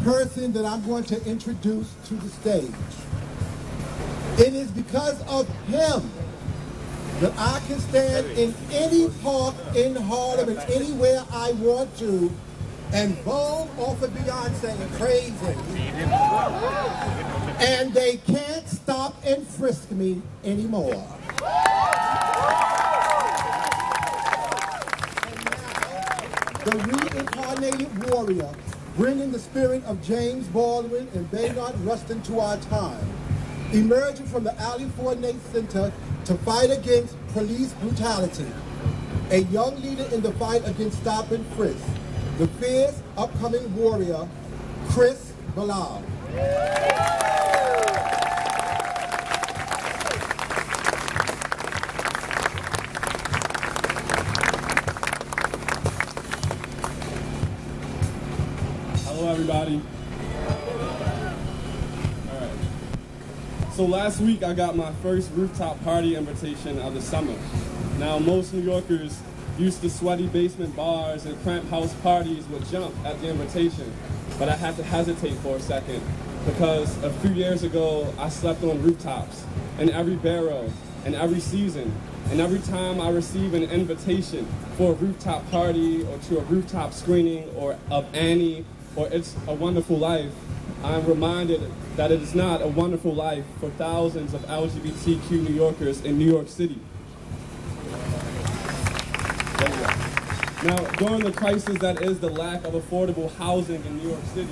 person that I'm going to introduce to the stage. It is because of him that I can stand in any park in Harlem and anywhere I want to and bawl off of Beyonce crazy. And they can't stop and frisk me anymore. The reincarnated warrior, bringing the spirit of James Baldwin and Bayard Rustin to our time, emerging from the Alley Ford Nate Center to fight against police brutality. A young leader in the fight against stop and frisk, the fierce upcoming warrior, Chris Bilal. Hello, everybody. All right. So last week I got my first rooftop party invitation of the summer. Now most New Yorkers used to sweaty basement bars and cramped house parties would jump at the invitation, but I had to hesitate for a second because a few years ago I slept on rooftops in every borough and every season, and every time I receive an invitation for a rooftop party or to a rooftop screening or of Annie or It's a Wonderful Life, I'm reminded that it is not a wonderful life for thousands of LGBTQ New Yorkers in New York City. Now, during the crisis that is the lack of affordable housing in New York City,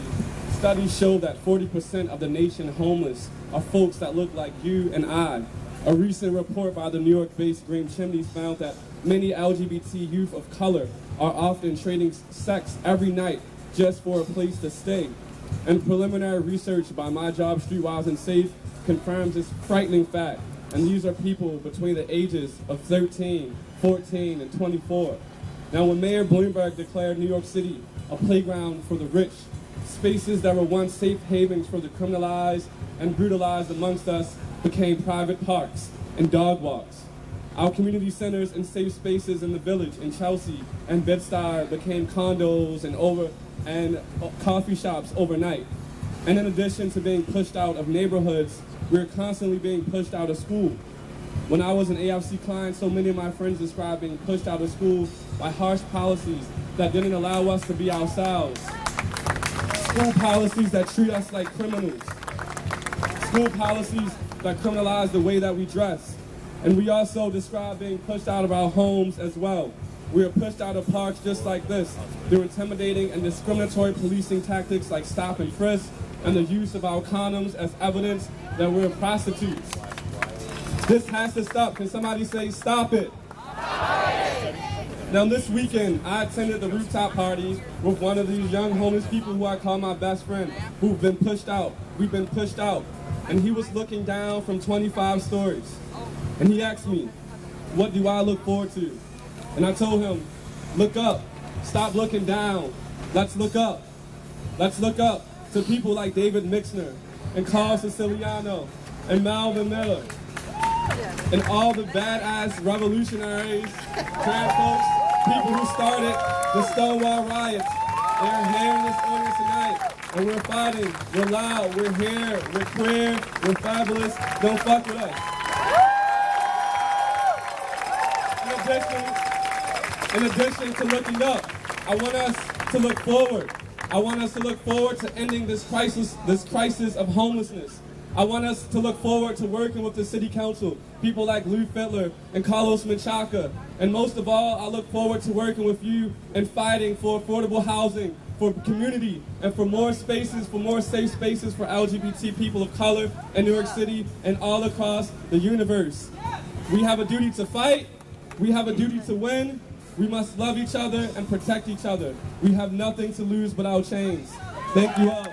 studies show that 40% of the nation homeless are folks that look like you and I. A recent report by the New York-based Green Chimneys found that many LGBT youth of color are often trading sex every night just for a place to stay. And preliminary research by My Job Streetwise and Safe confirms this frightening fact. And these are people between the ages of 13, 14, and 24. Now, when Mayor Bloomberg declared New York City a playground for the rich, spaces that were once safe havens for the criminalized and brutalized amongst us became private parks and dog walks. Our community centers and safe spaces in the Village, in Chelsea and Bed-Stuy became condos and coffee shops overnight. And in addition to being pushed out of neighborhoods, we're constantly being pushed out of school. When I was an AFC client, so many of my friends described being pushed out of school by harsh policies that didn't allow us to be ourselves. School policies that treat us like criminals. School policies that criminalize the way that we dress. And we also describe being pushed out of our homes as well. We are pushed out of parks just like this through intimidating and discriminatory policing tactics like stop and frisk and the use of our condoms as evidence that we're prostitutes. This has to stop. Can somebody say, stop it? Now this weekend, I attended the rooftop party with one of these young homeless people who I call my best friend, who've been pushed out. We've been pushed out. And he was looking down from 25 stories. And he asked me, what do I look forward to? And I told him, look up. Stop looking down. Let's look up. Let's look up to people like David Mixner and Carl Siciliano and Melvin Miller. And all the badass revolutionaries, trans folks, people who started the Stonewall riots. They're here in this audience tonight, and we're fighting. We're loud, we're here, we're queer, we're fabulous. Don't fuck with us. In addition to looking up, I want us to look forward. I want us to look forward to ending this crisis of homelessness. I want us to look forward to working with the city council, people like Lou Fittler and Carlos Menchaca. And most of all, I look forward to working with you and fighting for affordable housing, for community, and for more spaces, for more safe spaces for LGBT people of color in New York City and all across the universe. We have a duty to fight. We have a duty to win. We must love each other and protect each other. We have nothing to lose but our chains. Thank you all.